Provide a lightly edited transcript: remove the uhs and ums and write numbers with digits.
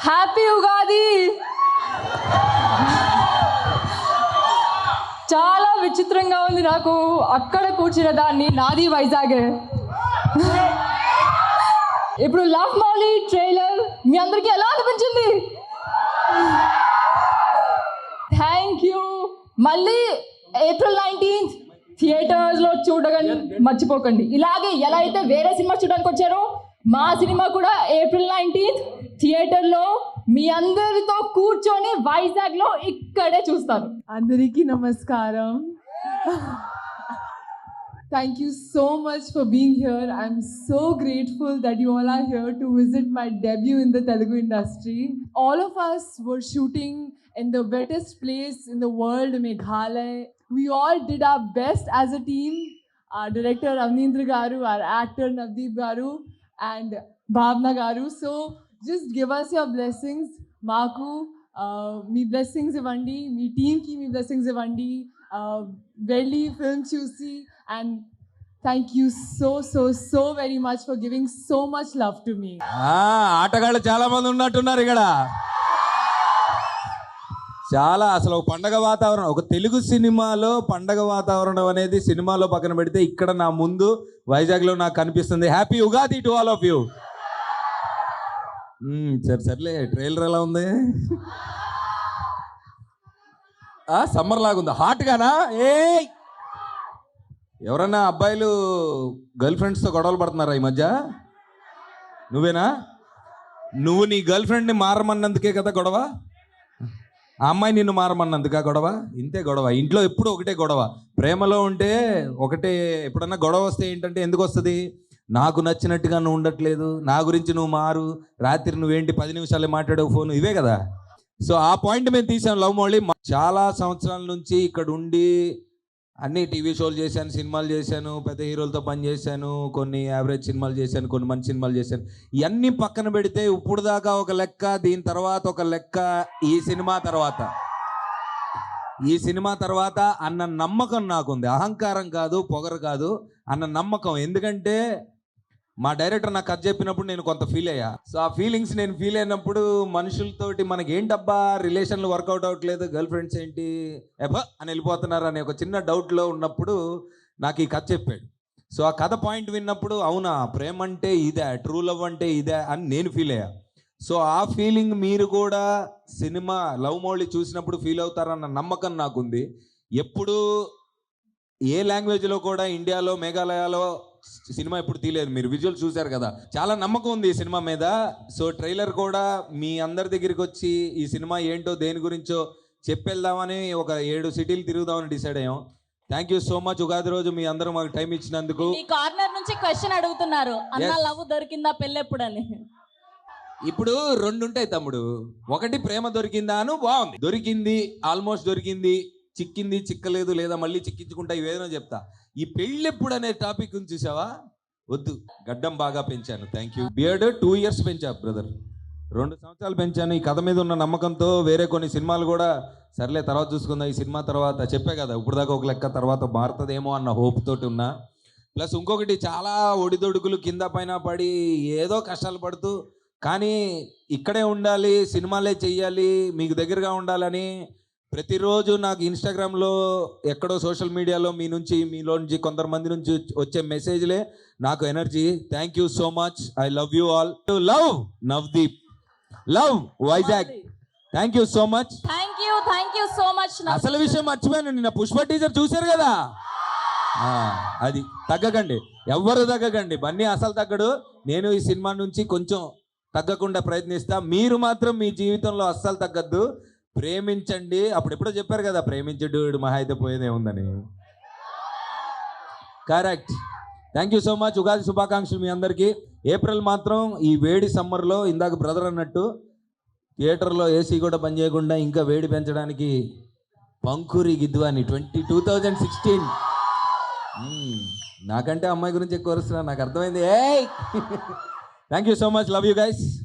Happy Ugadi. చాలా విచిత్రంగా ఉంది నాకు అక్కడ కూర్చున్న దాన్ని. నాది వైజాగ్. ఇప్పుడు లవ్ మౌలి ట్రైలర్ మీ అందరికీ ఎలా అనిపించింది? Thank you. మళ్ళీ April 19th థియేటర్స్లో చూడగానే మర్చిపోకండి. ఇలాగే ఎలా అయితే వేరే సినిమా చూడడానికి వచ్చారో మా సినిమా కూడా April 19th థియేటర్లో మీ అందరితో కూర్చొని వైజాగ్లో ఇక్కడే చూస్తారు. అందరికీ నమస్కారం. Thank you so much for being here. I'm so grateful that you all are here to visit my debut in the Telugu industry. All of us were shooting in the wettest place in the world, Meghalaya. We all did our best as a team. Our director Ravnindra Garu, our actor Navdeep Garu and Bhavna Garu. So just give us your blessings. Maku, me blessings ఇవ్వండి, మీ టీమ్కి మీ blessings ఇవ్వండి. వెళ్ళి film చూసి and thank you so very much for giving so much love to me. ఆటగాళ్ళు చాలా మంది ఉన్నట్టున్నారు ఇక్కడ. చాలా అసలు ఒక పండగ వాతావరణం, ఒక తెలుగు సినిమాలో పండగ వాతావరణం అనేది సినిమాలో పక్కన పెడితే ఇక్కడ నా ముందు వైజాగ్లో నాకు కనిపిస్తుంది. Happy Ugadi to all of you. సర్లే, ట్రైలర్ ఎలా ఉంది? సమ్మర్ లాగుందా? హాట్గానా? ఎవరన్నా అబ్బాయిలు గర్ల్ ఫ్రెండ్స్తో గొడవలు పడుతున్నారా ఈ మధ్య? నువ్వేనా? నువ్వు నీ గర్ల్ ఫ్రెండ్ని మారమన్నందుకే కదా గొడవ? ఆ అమ్మాయి నిన్ను మారమన్నందుకా గొడవ? ఇంతే గొడవ. ఇంట్లో ఎప్పుడు ఒకటే గొడవ. ప్రేమలో ఉంటే ఒకటే. ఎప్పుడన్నా గొడవ వస్తే ఏంటంటే ఎందుకు వస్తుంది? నాకు నచ్చినట్టుగా నువ్వు ఉండట్లేదు, నా గురించి నువ్వు మారు, రాత్రి నువ్వేంటి 10 నిమిషాలే మాట్లాడే ఫోన్, ఇవే కదా. సో ఆ పాయింట్ మేము తీసాం లవ్ మౌళి. చాలా సంవత్సరాల నుంచి ఇక్కడ ఉండి అన్ని టీవీ షోలు చేశాను, సినిమాలు చేశాను, పెద్ద హీరోలతో పనిచేశాను, కొన్ని యావరేజ్ సినిమాలు చేశాను, కొన్ని మంచి సినిమాలు చేశాను. ఇవన్నీ పక్కన పెడితే ఇప్పుడు దాకా ఒక లెక్క, దీని తర్వాత ఒక లెక్క, ఈ సినిమా తర్వాత అన్న నమ్మకం నాకుంది. అహంకారం కాదు, పొగరు కాదు, అన్న నమ్మకం. ఎందుకంటే మా డైరెక్టర్ నాకు కథ చెప్పినప్పుడు నేను కొంత ఫీల్ అయ్యా. సో ఆ ఫీలింగ్స్ నేను ఫీల్ అయినప్పుడు మనుషులతోటి మనకి ఏంటబ్బా రిలేషన్లు వర్కౌట్ అవ్వట్లేదు, గర్ల్ ఫ్రెండ్స్ ఏంటి అని వెళ్ళిపోతున్నారు అనే ఒక చిన్న డౌట్లో ఉన్నప్పుడు నాకు ఈ కథ చెప్పాడు. సో ఆ కథ పాయింట్ విన్నప్పుడు అవునా, ప్రేమ అంటే ఇదే, ట్రూ లవ్ అంటే ఇదే అని నేను ఫీల్ అయ్యా. సో ఆ ఫీలింగ్ మీరు కూడా సినిమా లవ్ మౌళి చూసినప్పుడు ఫీల్ అవుతారన్న నమ్మకం నాకుంది. ఎప్పుడు ఏ లాంగ్వేజ్లో కూడా ఇండియాలో మేఘాలయలో సినిమా ఎప్పుడు తీయలేదు. మీరు విజువల్ చూశారు కదా, చాలా నమ్మకం ఉంది ఈ సినిమా మీద. సో ట్రైలర్ కూడా మీ అందరి దగ్గరికి వచ్చి ఈ సినిమా ఏంటో దేని గురించో చెప్పేద్దామని ఒక 7 సిటీలు తిరుగుదామని డిసైడ్ అయ్యాం. Thank you so much. Ugadi రోజు మీ అందరూ మాకు టైం ఇచ్చినందుకు. ఈ కార్నర్ నుంచి క్వశ్చన్ అడుగుతున్నారు, అన్న లవ్ దొరికిందా పెళ్ళెప్పుడని. ఇప్పుడు 2 ఉంటాయి తమ్ముడు. ఒకటి ప్రేమ దొరికిందా అను, బాగుంది, దొరికింది, ఆల్మోస్ట్ దొరికింది, చిక్కింది, చిక్కలేదు, లేదా మళ్ళీ చిక్కించుకుంటా, ఇవేదైనా చెప్తా. ఈ పెళ్ళెప్పుడు అనే టాపిక్ చూసావా? వద్దు. గడ్డం బాగా పెంచాను, థ్యాంక్ యూ. బియర్డ్ 2 years పెంచా బ్రదర్, 2 సంవత్సరాలు పెంచాను. ఈ కథ మీద ఉన్న నమ్మకంతో వేరే కొన్ని సినిమాలు కూడా సర్లే తర్వాత చూసుకుందాం, ఈ సినిమా తర్వాత చెప్పే కదా ఇప్పుడు దాకా ఒక లెక్క, తర్వాత మారుతుందేమో అన్న హోప్ తోటి ఉన్నా. ప్లస్ ఇంకొకటి, చాలా ఒడిదొడుకులు కింద పైన పడి ఏదో కష్టాలు పడుతూ, కానీ ఇక్కడే ఉండాలి, సినిమాలే చెయ్యాలి, మీకు దగ్గరగా ఉండాలని ప్రతిరోజు నాకు ఇన్స్టాగ్రామ్లో ఎక్కడో సోషల్ మీడియాలో మీలో నుంచి కొంతమంది నుంచి వచ్చే మెసేజ్లే నాకు energy. Thank you so much. I love you all. Love Navdeep, love Vizag. Thank you so much. Thank you so much. అసలు విషయం మర్చిపోయాను, నిన్న పుష్ప టీజర్ చూశారు కదా, అది తగ్గకండి, ఎవ్వరు తగ్గకండి. బన్నీ అసలు తగ్గడు. నేను ఈ సినిమా నుంచి కొంచెం తగ్గకుండా ప్రయత్నిస్తా. మీరు మాత్రం మీ జీవితంలో అస్సలు తగ్గద్దు, ప్రేమించండి. అప్పుడు ఎప్పుడో చెప్పారు కదా, ప్రేమించడు మహా అయితే పోయేదే ఉందని. Correct. Thank you so much. Ugadi శుభాకాంక్షలు మీ అందరికీ. ఏప్రిల్ మాత్రం ఈ వేడి సమ్మర్లో ఇందాక బ్రదర్ అన్నట్టు థియేటర్లో ఏసీ కూడా పని చేయకుండా ఇంకా వేడి పెంచడానికి పంకురి గిద్వాని 2016 నాకంటే అమ్మాయి గురించి ఎక్కువ వస్తున్నా నాకు అర్థమైంది. Thank you so much, love you guys.